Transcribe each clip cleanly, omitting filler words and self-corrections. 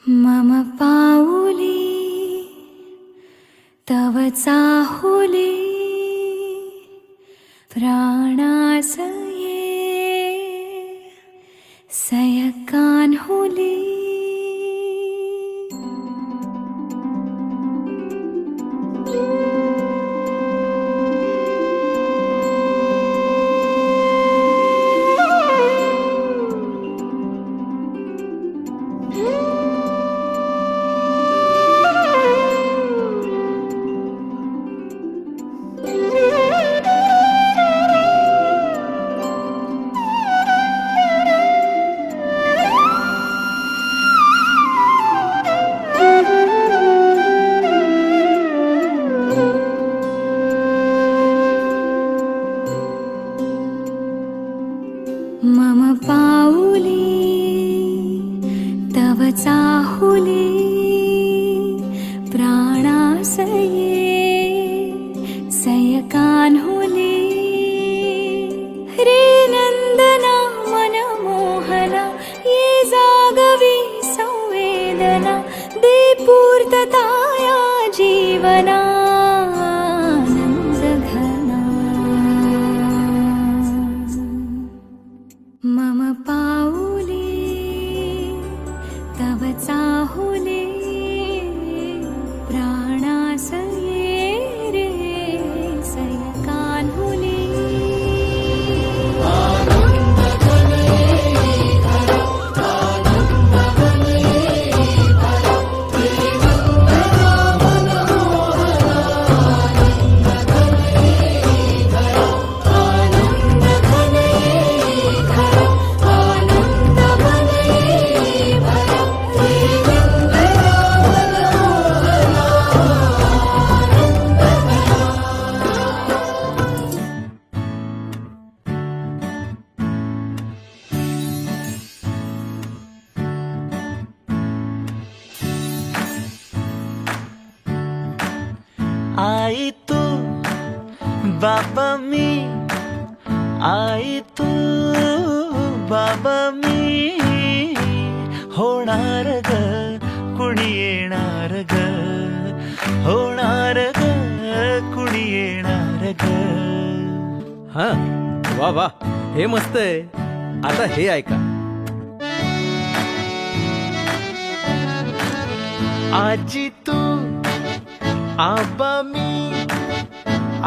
मम पाऊली तव चाहुली प्राणासये सयकान्हुली मम पाऊली तव चाहुली प्राणासये सयकान्हुली रे नंदना मनमोहना ये जागवी संवेदना दे पूर्तताया जीवना मम पाऊली तव चाहुली प्राणासये रे सयकान्हुली आई तू बाबा मी आई तू बाबा मी होणार ग कुणी येणार ग होणार ग कुणी येणार ग. हा वा वा हे मस्त आहे. आता हे ऐका. आजी तू आबा मी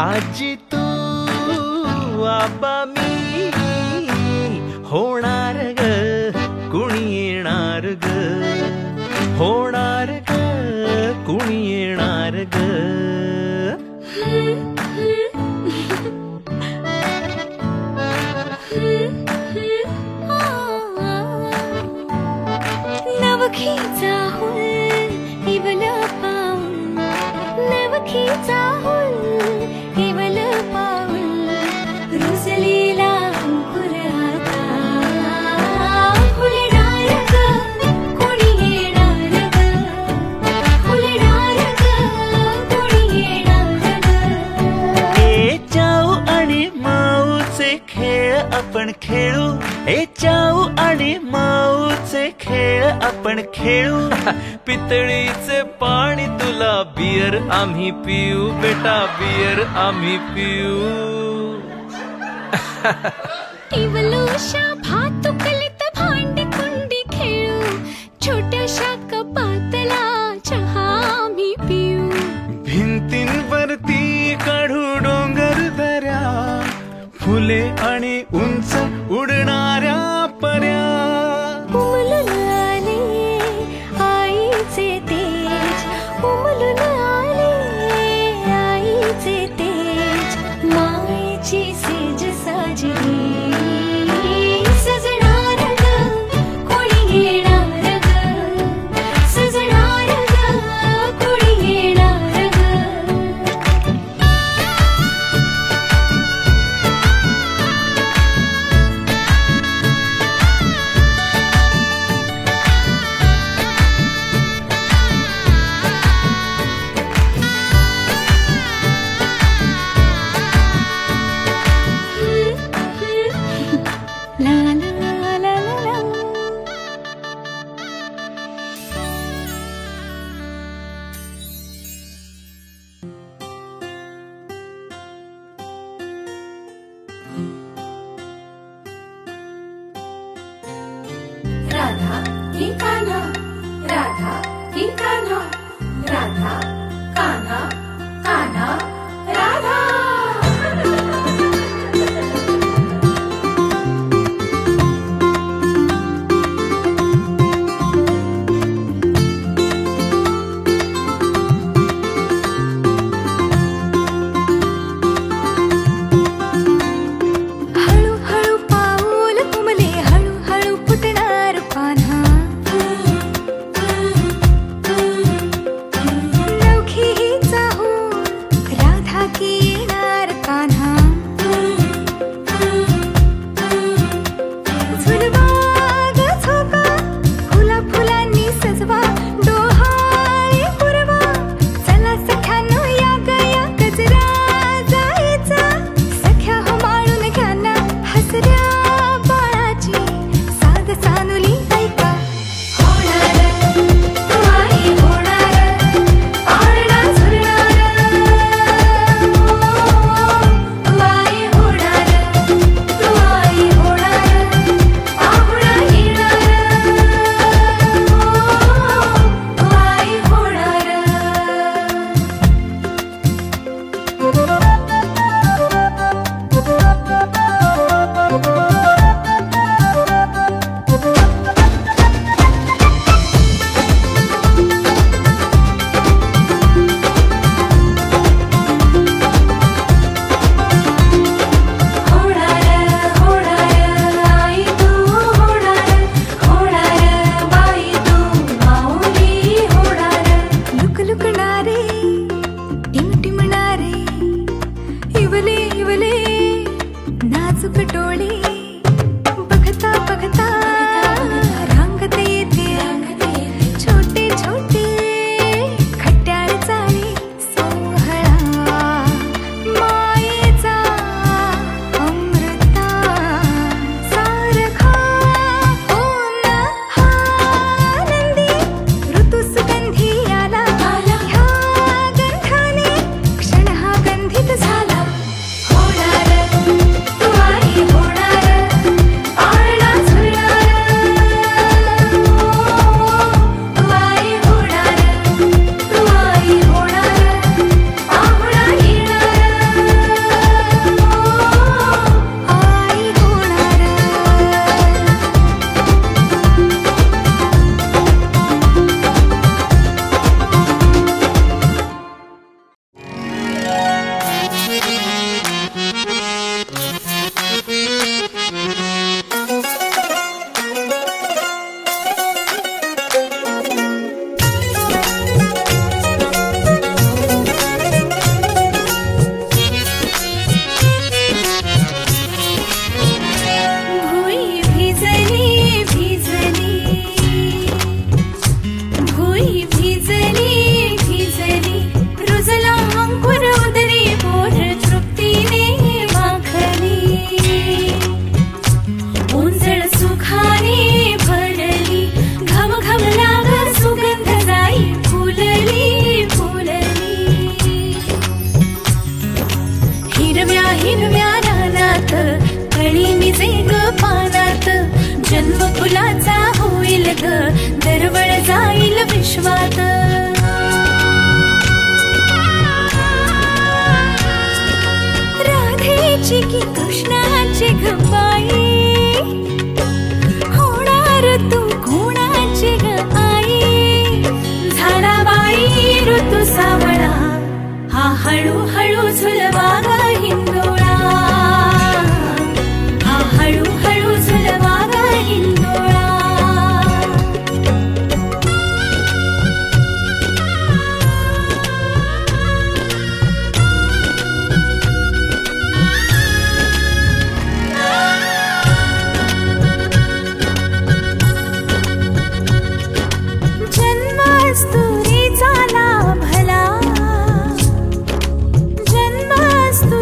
आजी तू आबा मी होणार ग कुणी येणार ग होणार ग कुणी येणार ग. नवखी चाहुल इवल पाऊल नवखी चाहुल इवल पाऊल रुजलेला अंकुर आता फुलणार ग कुणी येणार ग फुलणार ग कुणी येणार ग. ए चाऊ आणि माऊचे खेळ आपण खेळू ए चाऊ आणि माऊचे खेळ आपण खेळू. पितळीचे पाणी तुला बियर आम्ही पिऊ बेटा बियर आम्ही पिऊ. इवलूशा भातुकलीत भांडी कुंडी खेळू छोट्याशा कपातला चहा आम्ही पिऊ. भिंतींवरती काढू डोंगर दऱ्या फुले आणि उंच उडणाऱ्या पर्या. उमलून आले आईचे तेज उमलून आले आईचे तेज मायेची सेज साजली राधा की कान्हा, राधा कान्हा, कान्हा राधा. राधेची की कृष्णाची ग बाई, होणार तू कोणाची ग आई. झाला बाई ऋतू सावळा, हा हळूहळू झुलवा ग हिंदोळा, हा हळूहळू झुलवा ग हिंदोळा. जन्मास्तुरीचा भला, जन्मास्तु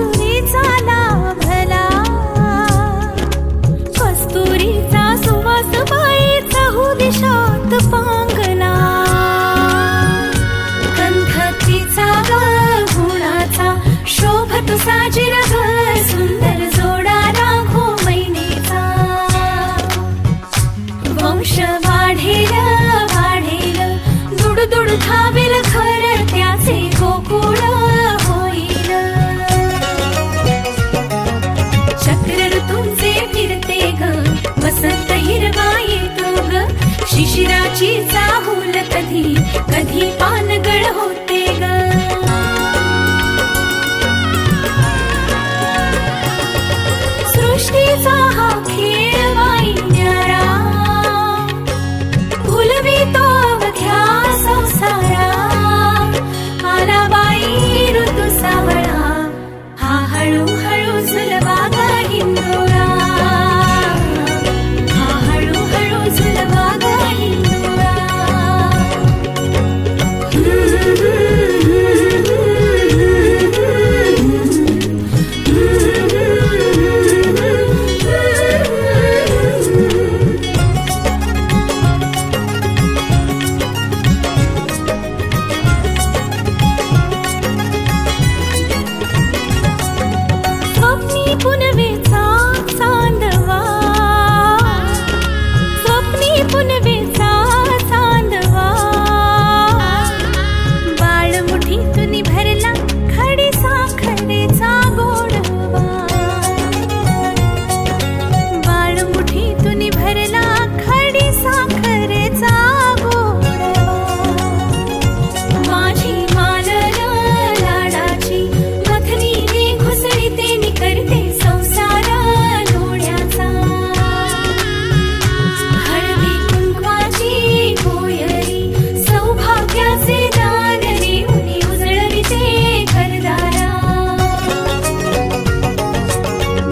फुलाची चाहूल कधी कधी पानगळ होते ग. सृष्टीचा हा खेळ वाईन्यारा फुलवितो अवघ्या संसारा. आला बाई ऋतू सावळा हा हळूहळू झुलवा ग हिंदोळा. हा हळूहळू झुलवा ग हिंदोळा. स्वप्नी पुनवेचा चांदवा स्वप्नी पुनवेचा चांदवा. बाळ मुठीतून भरला खडी साखरेचा गोडवा. बाळ मुठीतून भरला खडी साखरेचा गोडवा. माझी मालर लाडाची मखनीने घुसळीते नि करते संसार लोण्याचा. हळदी कुंकवाची कोयरी सौभाग्याचे दान रेवणी उजळविते घरदारा.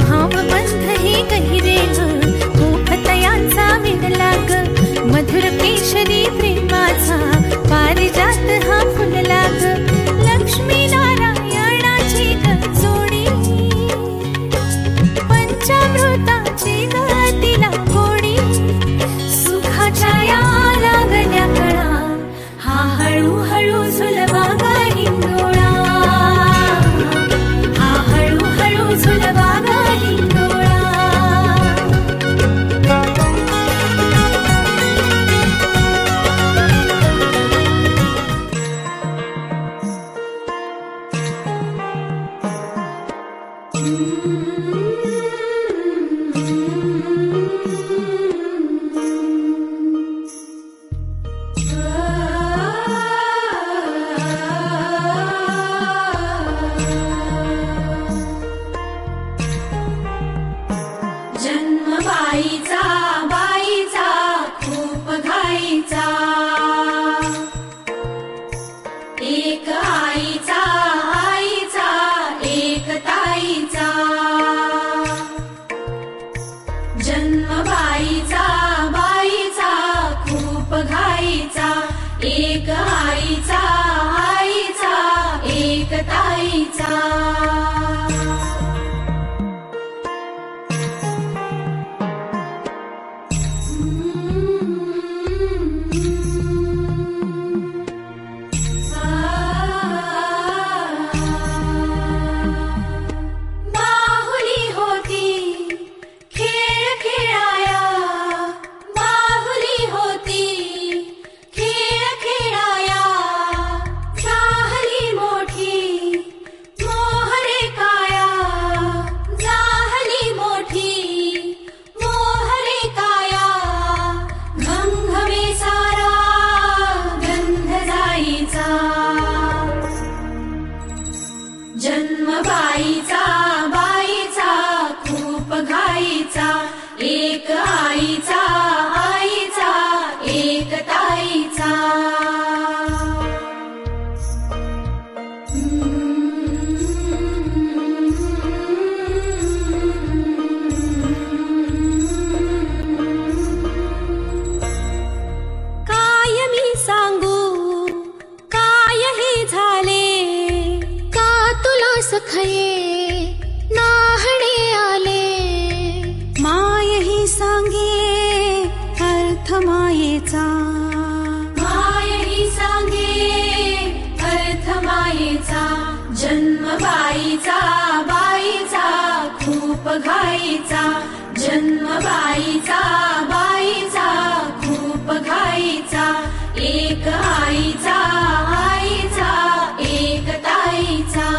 भावबंध हे गहिरे ग मोहतयांचा विणला ग. मधुर केशरी प्रेमाचा पारिजात हा फुलला ग. लक्ष्मी नारायणाची ग जोडी पंचामृताची ग तिला गोडी. सुखाच्या या लागल्या कळा हा हळूहळू झुलवा ग हिंदोळा. हा हळूहळू झुलवा ग हिंदोळा. जन्म बाईचा बाईचा खूप घाईचा. एक आईचा आईचा एक ताईचा. जन्म बाईचा बाईचा खूप घाईचा. एक आईचा आईचा एक ताईचा. बाहुली होती खेळ खेळाया. बाहुली होती खेळ खेळाया. झाली मोठी मोहरे काया. झाली मोठी मोहरे काया. घमघमे सारा गंध जाईचा. जन्म बाईचा बाईचा खूप घाईचा. एक आईचा आईचा एक ताईचा. काय मी सांगू काय हे झाले. का तुला सखये नाहणे आले. माय ही सांगे अर्थ मायेचा. माय ही सांगे अर्थ मायेचा. जन्म बाईचा बाईचा खूप घाईचा. जन्म बाईचा बाईचा खूप घाईचा. एक आईचा आईचा एक ताईचा.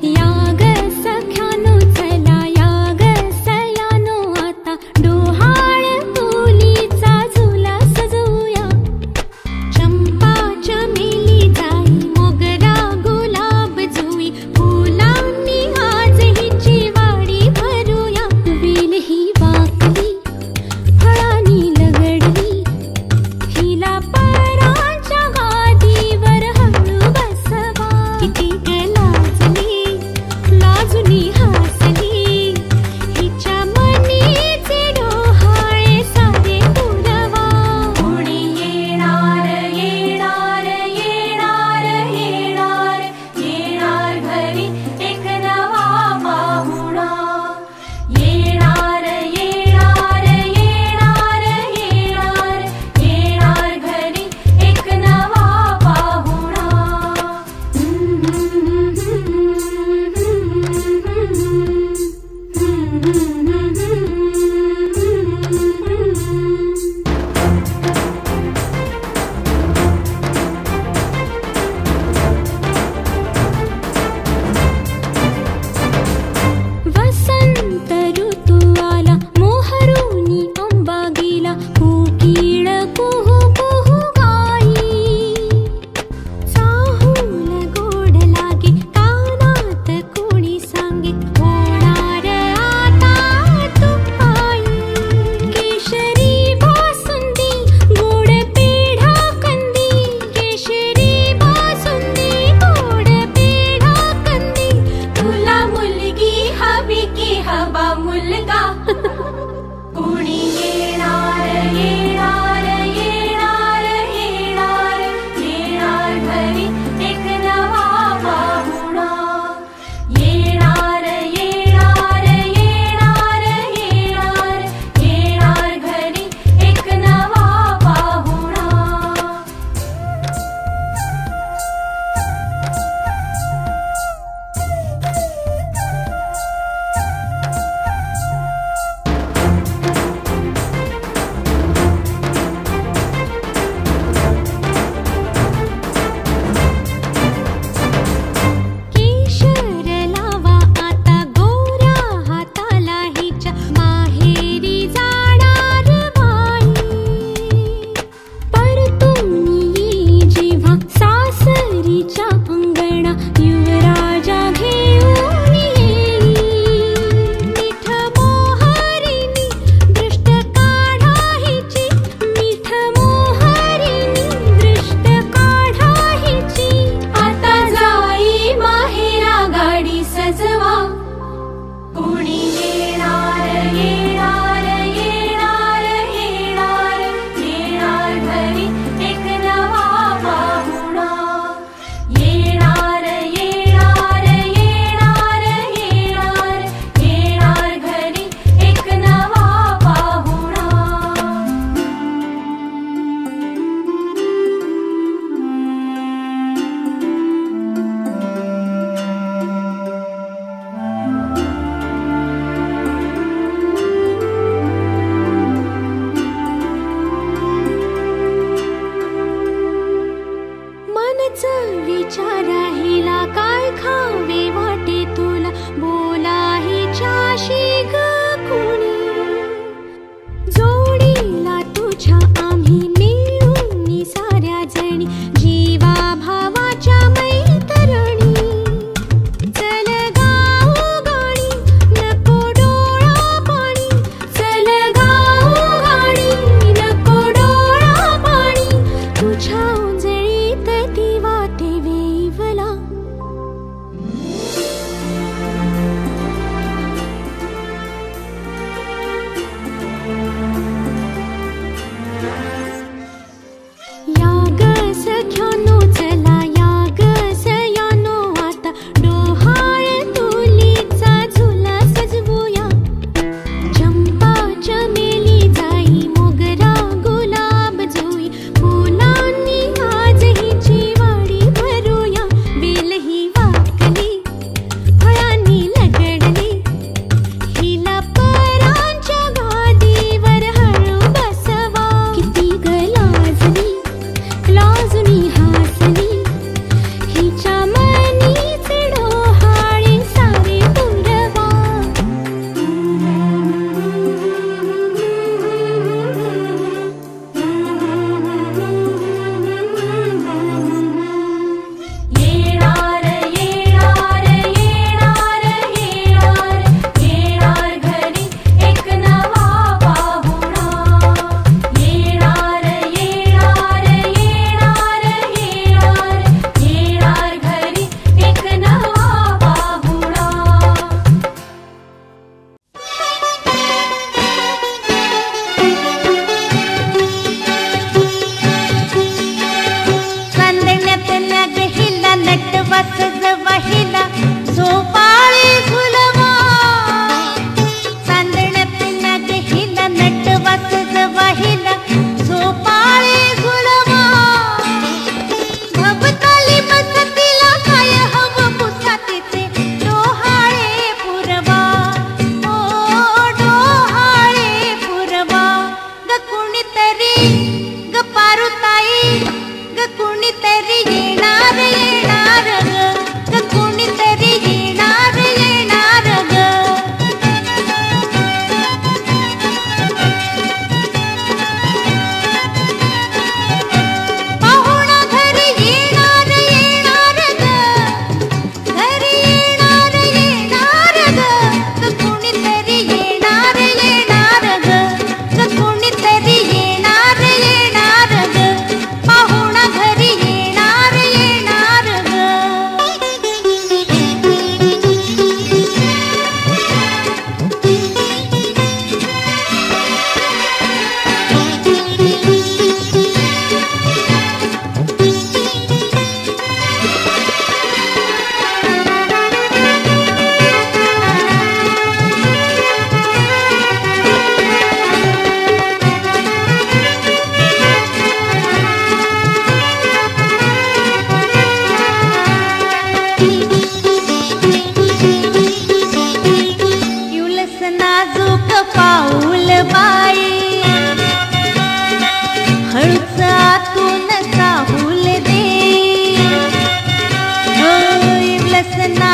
याग सख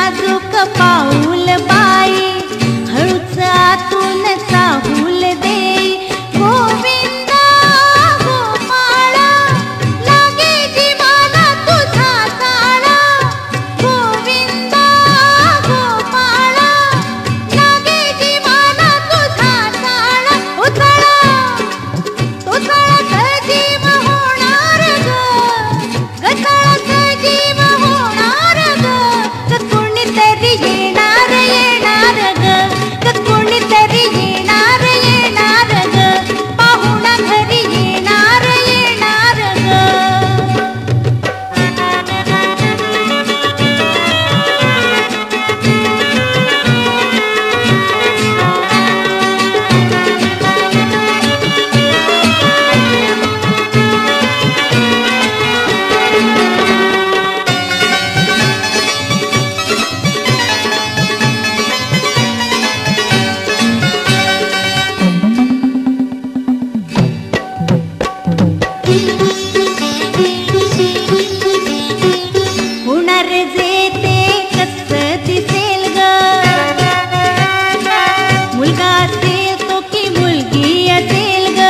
नाजूक पाऊल बाई, हळूच आतून चाहूल देई. गोविंदा गोपाळा लागे जीवाला तुझा ताळा. गोविंदा गोपाळा लागे जीवाला तुझा ताळा. उथळा सजीव होणार ग, गतळा सजीव होणार ग. कोणीतरी येणार येणार ग, कोणीतरी येणार येणार ग. पाहुणा घरी येणार येणार ग. होणार जे ते कसं दिसेल ग, मुलगा असेल तो की मुलगी असेल ग.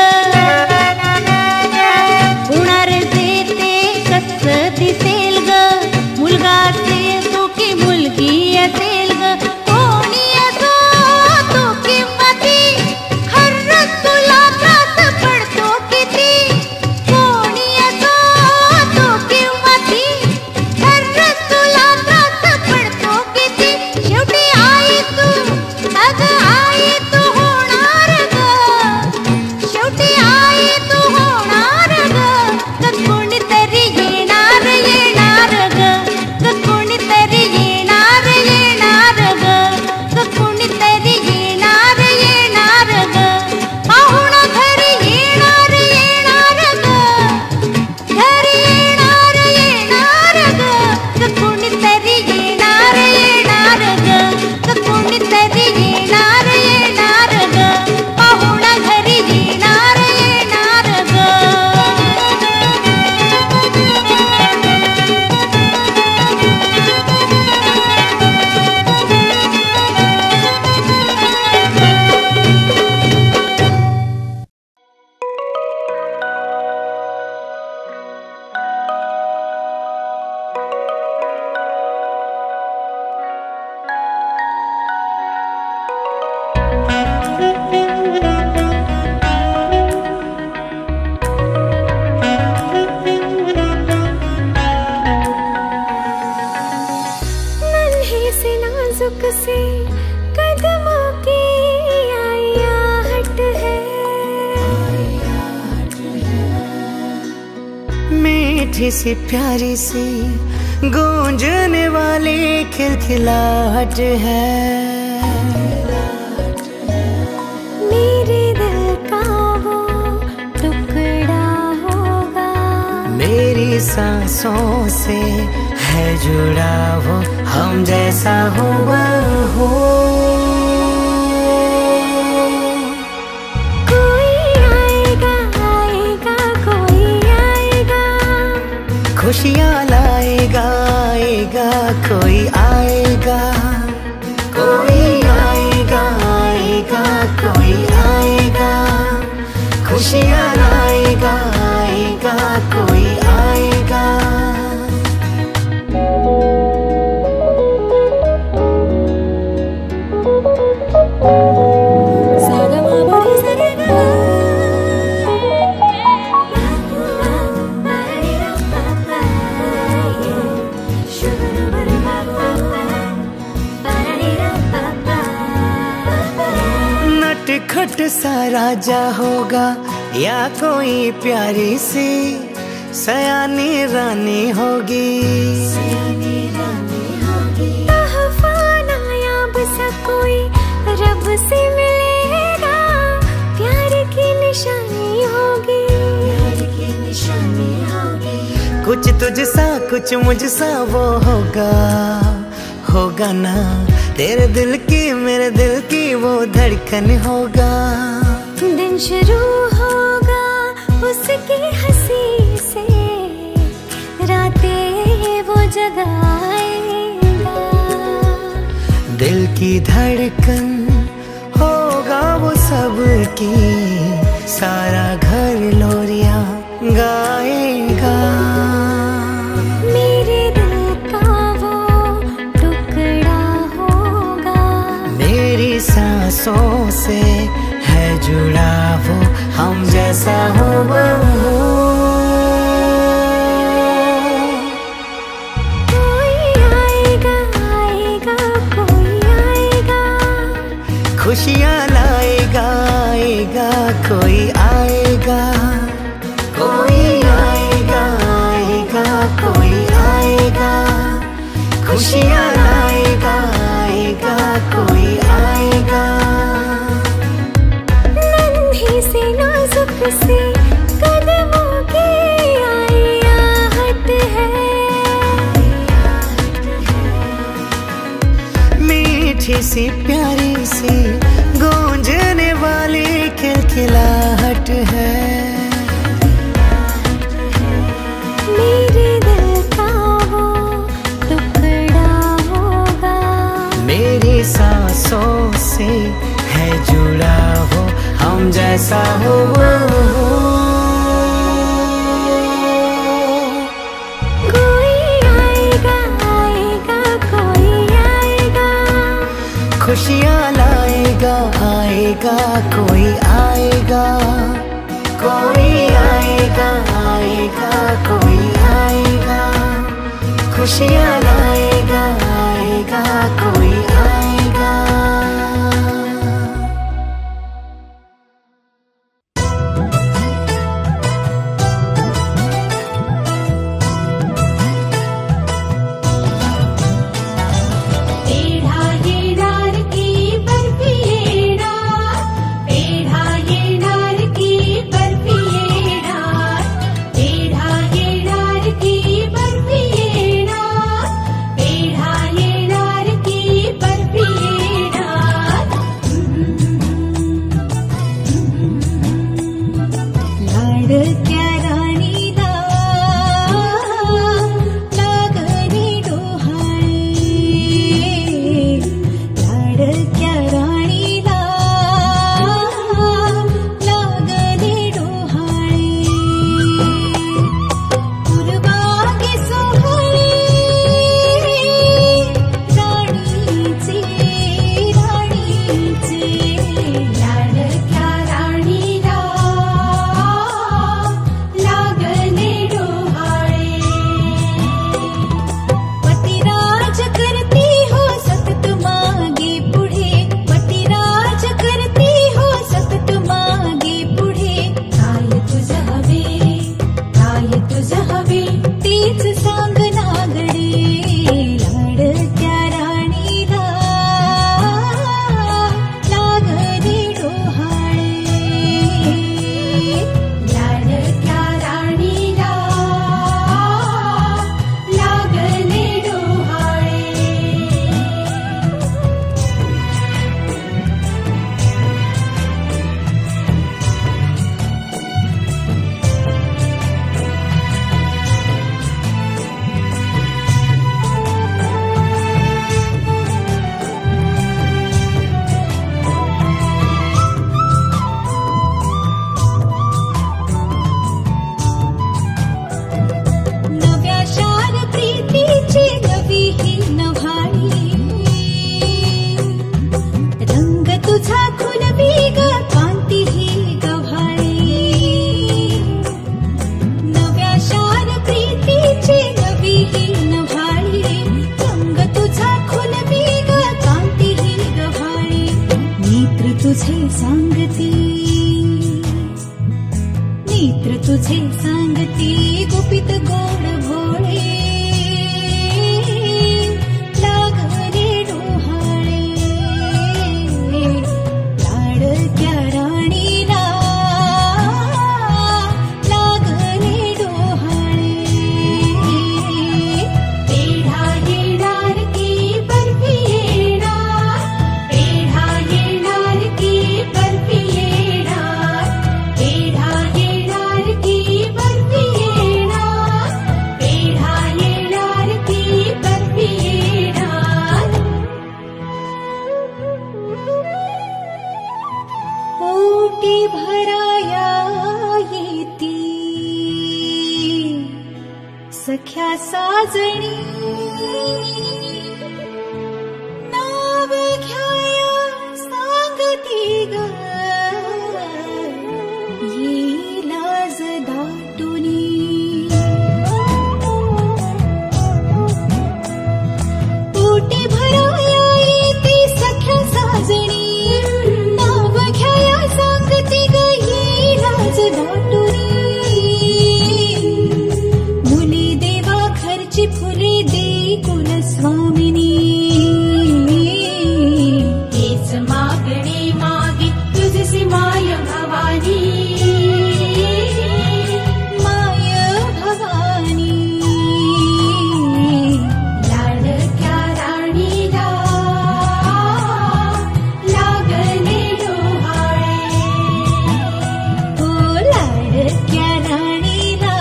होणार जे ते कसं दिसेल ग, मुलगा असेल तो की मुलगी असेल ग. कोणी असो तो किंवा ती, खरंच तुला त्रास पडतो किती. कोणी असो तो किंवा ती, खरंच तुला त्रास पडतो किती. शेवटी आई तू, अगं आई तू होणार ग. शेवटी आई तू होणार ग. कोणीतरी येणार येणार ग, कोणीतरी येणार येणार ग. कोणीतरी येणार येणार ग. पाहुणा घरी येणार येणार ग, घरी येणार येणार ग. कोणीतरी येणार येणार ग, कोणीतरी येणार येणार ग. पाहुणा घरी येणार येणार ग. नन्हे से नाजुक से कदमों की आई आहट है. मीठी सी प्यारी सी गूंजने वाली खिलखिलाहट है. मेरे दिल का वो टुकड़ा होगा, मेरी सांसों से है जुड़ा वो, हम जैसा हुआ हो. कोई आएगा आएगा कोई आएगा, खुशियाँ लाएगा आएगा कोई आएगा. कोई आएगा आएगा कोई आएगा, खुशियाँ लाएगा आएगा कोई आएगा. नटखट सा राजा होगा या कोई प्यारी सी सयानी रानी होगी. तोहफा नायाब सा कोई रब से मिलेगा, प्यार की निशानी होगी. कुछ तुझसा कुछ मुझसा वो होगा, होगा ना. तेरे दिल की मेरे दिल की वो धड़कन होगा. दिन शुरू होगा उसकी हंसी से, रातें वो जगाएगा. की धड़कन होगा वो सबकी, सारा घर लोरियां गाएगा। मेरे दिल का वो टुकड़ा होगा, मेरी सांसों से है जुड़ा वो, हम जैसा हो वो। खुशियाँ लाएगा आएगा कोई आएगा, कोई आएगा आएगा कोई आएगा। खुशियाँ लाएगा आएगा कोई आएगा। नन्ही सी नाजुक सी कदमों की आई आहट है, मीठी सी प्यारी सी गूंजने वाली खिलखिलाहट है। मेरे दिल का वो टुकड़ा होगा, मेरी सांसों से है जुड़ा वो, हम जैसा हो वो। खुशियाँ लाएगा आएगा कोई आएगा, कोई आएगा आएगा कोई आएगा। खुशियाँ लाएगा आएगा कोई आएगा। पेढ़ा साजणी नाव घ्याया सांगती ग ये लाज दाटुनी पोटी भराया येते सख्या साजणी नाव घ्याया सांगती ग ये लाज दाटुनी फुले दे कुलस्वामिनी हेच मागणे मागे तुझसी माय भवानी माय भवानी लाडक्या राणीला लागले डोहाळे हो लाडक्या राणीला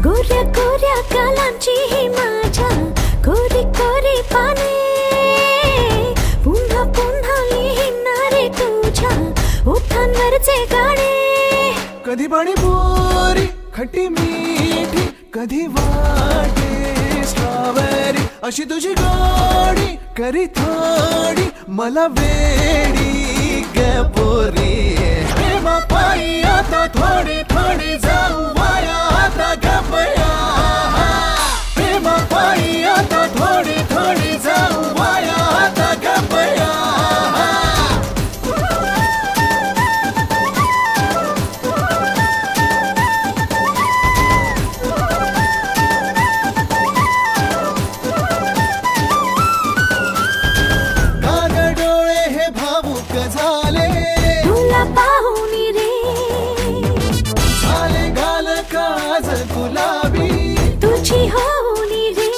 गोऱ्या गोऱ्या गालांची ही माझ्या कोरी कोरी पाने पुन्हा पुन्हा लिहिणारे तुझ्या ओठांवरचे गाणे कधी पाणीपुरी खट्टी मिठी कधी वाटे स्ट्रॉबेरी अशी तुझी गाडी करी थोडी मला वेडी गपोरी प्रेमा पायी आता थोडे थोडे जाऊ वाया आता गपया प्रेमा पायी आता थोडे थोडे जाऊ वाया आता गपया गुलाबी तुझी होली रे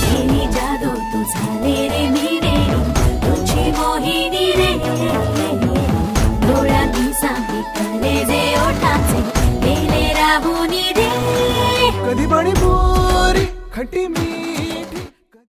तेरी जादू तू झाले रे मीरे तुझी मोहिनी रे डोळ्यातून सांगी करे जे ओठाचे गेले राहुनी रे कधी पाणीपुरी खट्टी मिठी